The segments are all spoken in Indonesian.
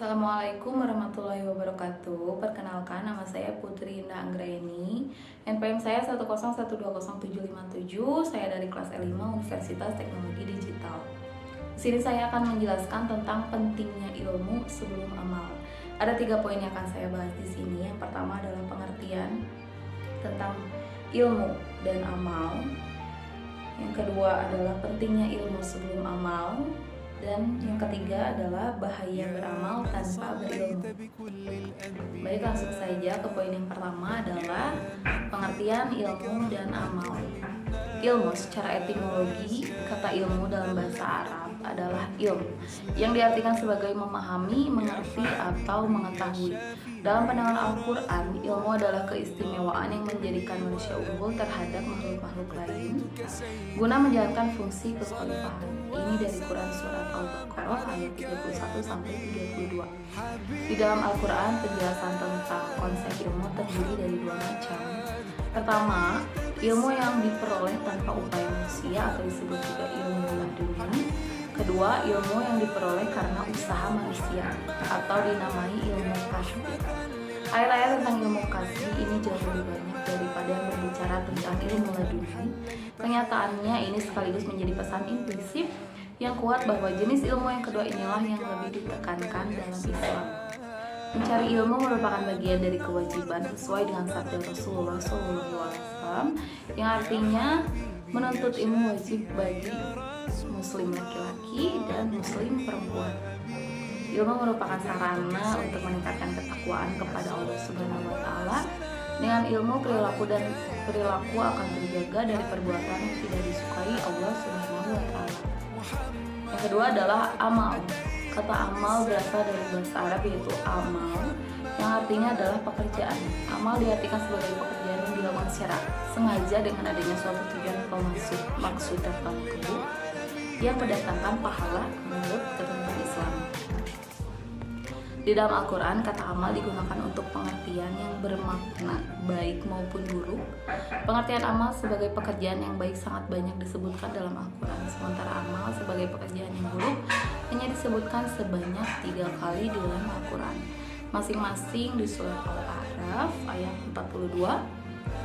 Assalamualaikum warahmatullahi wabarakatuh. Perkenalkan, nama saya Putri Indah Anggraeni. NPM saya 101207757. Saya dari kelas E5 Universitas Teknologi Digital. Di sini saya akan menjelaskan tentang pentingnya ilmu sebelum amal. Ada 3 poin yang akan saya bahas di sini. Yang pertama adalah pengertian tentang ilmu dan amal. Yang kedua adalah pentingnya ilmu sebelum amal. Dan yang ketiga adalah bahaya beramal tanpa berilmu. Baik, langsung saja ke poin yang pertama adalah pengertian ilmu dan amal. Ilmu secara etimologi, kata ilmu dalam bahasa Arab adalah ilm, yang diartikan sebagai memahami, mengerti, atau mengetahui. Dalam pandangan Al-Quran, ilmu adalah keistimewaan yang menjadikan manusia unggul terhadap makhluk-makhluk lain guna menjalankan fungsi kekhalifahan. Ini dari Quran Surat Al-Baqarah ayat 31-32. Di dalam Al-Quran, penjelasan tentang konsep ilmu terdiri dari 2 macam. Pertama, ilmu yang diperoleh tanpa upaya manusia atau disebut juga ilmu laduni. Kedua, ilmu yang diperoleh karena usaha manusia atau dinamai ilmu kasbi. Ayat-ayat tentang ilmu kasbi ini jauh lebih banyak daripada yang berbicara tentang ilmu laduni. Kenyataannya ini sekaligus menjadi pesan implisit yang kuat bahwa jenis ilmu yang kedua inilah yang lebih ditekankan dalam Islam. Mencari ilmu merupakan bagian dari kewajiban sesuai dengan sabda Rasulullah SAW yang artinya menuntut ilmu wajib bagi muslim laki-laki dan muslim perempuan. Ilmu merupakan sarana untuk meningkatkan ketakwaan kepada Allah Subhanahu wa Ta'ala. Dengan ilmu, perilaku akan terjaga dari perbuatan yang tidak disukai Allah Subhanahu wa Ta'ala. Yang kedua adalah amal. Kata amal berasal dari bahasa Arab yaitu amal, yang artinya adalah pekerjaan. Amal diartikan sebagai pekerjaan yang dilakukan secara sengaja dengan adanya suatu tujuan atau maksud tertentu yang mendatangkan pahala menurut ketentuan Islam. Di dalam Al-Quran, kata amal digunakan untuk pengertian yang bermakna baik maupun buruk. Pengertian amal sebagai pekerjaan yang baik sangat banyak disebutkan dalam Al-Quran, sementara amal sebagai pekerjaan yang buruk hanya disebutkan sebanyak 3 kali di dalam Al-Quran, masing-masing di surat Al-A'raf ayat 42,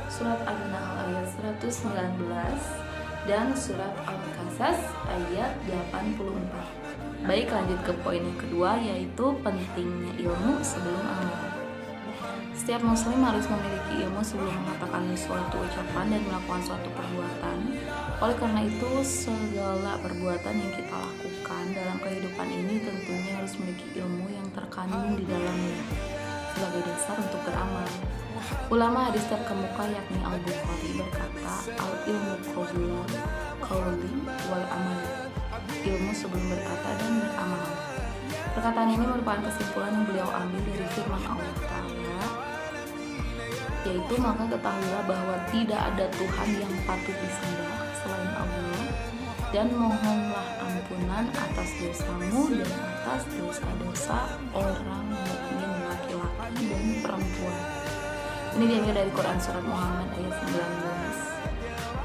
surat An-Nahl ayat 119, dan surat Al-Qasas ayat 84. Baik, lanjut ke poin yang kedua, yaitu pentingnya ilmu sebelum amal. Setiap muslim harus memiliki ilmu sebelum mengatakan suatu ucapan dan melakukan suatu perbuatan. Oleh karena itu, segala perbuatan yang kita lakukan dalam kehidupan ini tentunya harus memiliki ilmu yang terkandung di dalamnya sebagai dasar untuk beramal. Ulama hadis terkemuka yakni Al-Bukhari berkata, al-ilmu qauli wal amal. Ilmu sebelum berkata dan beramal. Perkataan ini merupakan kesimpulan yang beliau ambil dari firman Allah Ta'ala, yaitu maka ketahuilah bahwa tidak ada Tuhan yang patut disembah selain Allah, dan mohonlah ampunan atas dosamu dan atas dosa-dosa orang mukmin laki-laki dan perempuan. Ini diambil dari Quran Surat Muhammad ayat 19.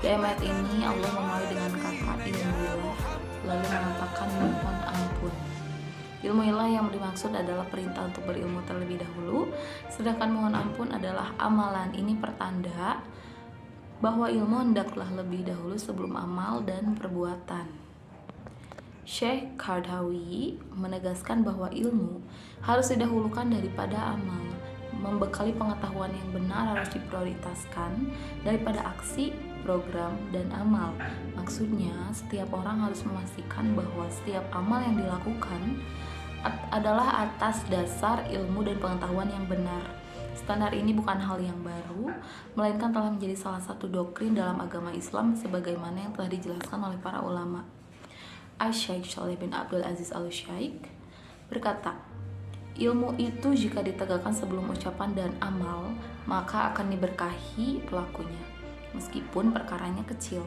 Di ayat ini Allah memulai dengan kata ilmuillah, lalu mengatakan mohon ampun. Ilmuillah yang dimaksud adalah perintah untuk berilmu terlebih dahulu, sedangkan mohon ampun adalah amalan. Ini pertanda bahwa ilmu hendaklah lebih dahulu sebelum amal dan perbuatan. Syekh Qardawi menegaskan bahwa ilmu harus didahulukan daripada amal. Membekali pengetahuan yang benar harus diprioritaskan daripada aksi, program, dan amal. Maksudnya, setiap orang harus memastikan bahwa setiap amal yang dilakukan adalah atas dasar ilmu dan pengetahuan yang benar. Standar ini bukan hal yang baru, melainkan telah menjadi salah satu doktrin dalam agama Islam sebagaimana yang telah dijelaskan oleh para ulama. Asy-Syaikh Shalih bin Abdul Aziz Al-Syaikh berkata, ilmu itu jika ditegakkan sebelum ucapan dan amal, maka akan diberkahi pelakunya, meskipun perkaranya kecil.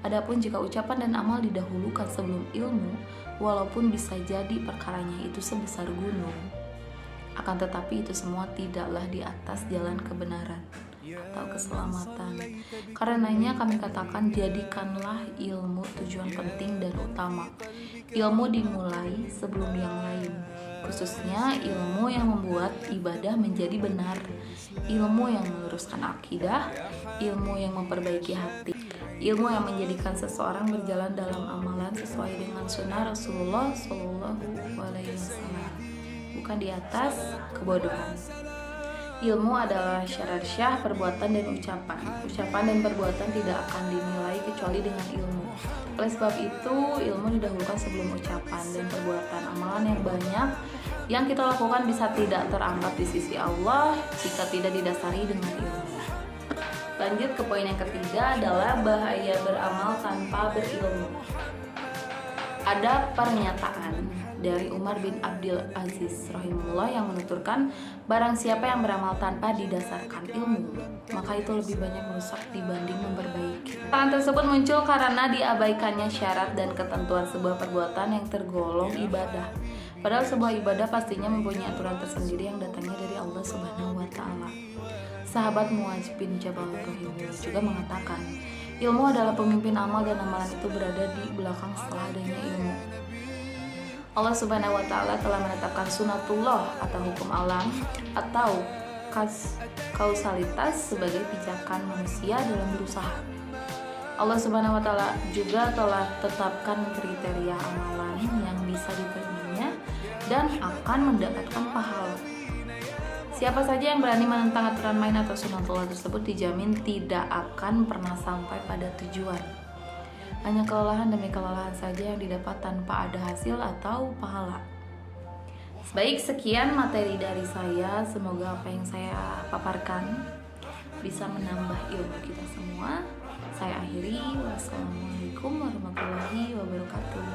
Adapun jika ucapan dan amal didahulukan sebelum ilmu, walaupun bisa jadi perkaranya itu sebesar gunung, akan tetapi itu semua tidaklah di atas jalan kebenaran atau keselamatan. Karenanya kami katakan, jadikanlah ilmu tujuan penting dan utama. Ilmu dimulai sebelum yang lain. khususnya ilmu yang membuat ibadah menjadi benar, ilmu yang meluruskan akidah, ilmu yang memperbaiki hati, ilmu yang menjadikan seseorang berjalan dalam amalan sesuai dengan sunnah Rasulullah SAW, bukan di atas kebodohan. Ilmu adalah syarat syah perbuatan dan ucapan. Ucapan dan perbuatan tidak akan dinilai kecuali dengan ilmu. Oleh sebab itu, ilmu didahulukan sebelum ucapan, dan perbuatan amalan yang banyak yang kita lakukan bisa tidak teranggap di sisi Allah jika tidak didasari dengan ilmu. Lanjut ke poin yang ketiga adalah bahaya beramal tanpa berilmu. Ada pernyataan dari Umar bin Abdul Aziz rahimahullah yang menuturkan, barang siapa yang beramal tanpa didasarkan ilmu, maka itu lebih banyak merusak dibanding memperbaiki. Hal tersebut muncul karena diabaikannya syarat dan ketentuan sebuah perbuatan yang tergolong ibadah. Padahal sebuah ibadah pastinya mempunyai aturan tersendiri yang datangnya dari Allah Subhanahu wa Ta'ala. Sahabat Muadz bin Jabal rahimahullah juga mengatakan, ilmu adalah pemimpin amal dan amalan itu berada di belakang setelah adanya ilmu. Allah Subhanahu wa Ta'ala telah menetapkan sunatullah atau hukum alam atau kausalitas sebagai pijakan manusia dalam berusaha. Allah Subhanahu wa Ta'ala juga telah tetapkan kriteria amalan yang bisa diterimanya dan akan mendapatkan pahala. Siapa saja yang berani menentang aturan main atau sunatullah tersebut dijamin tidak akan pernah sampai pada tujuan. Hanya kelelahan demi kelelahan saja yang didapat tanpa ada hasil atau pahala. Baik, sekian materi dari saya. Semoga apa yang saya paparkan bisa menambah ilmu kita semua. Saya akhiri. Wassalamualaikum warahmatullahi wabarakatuh.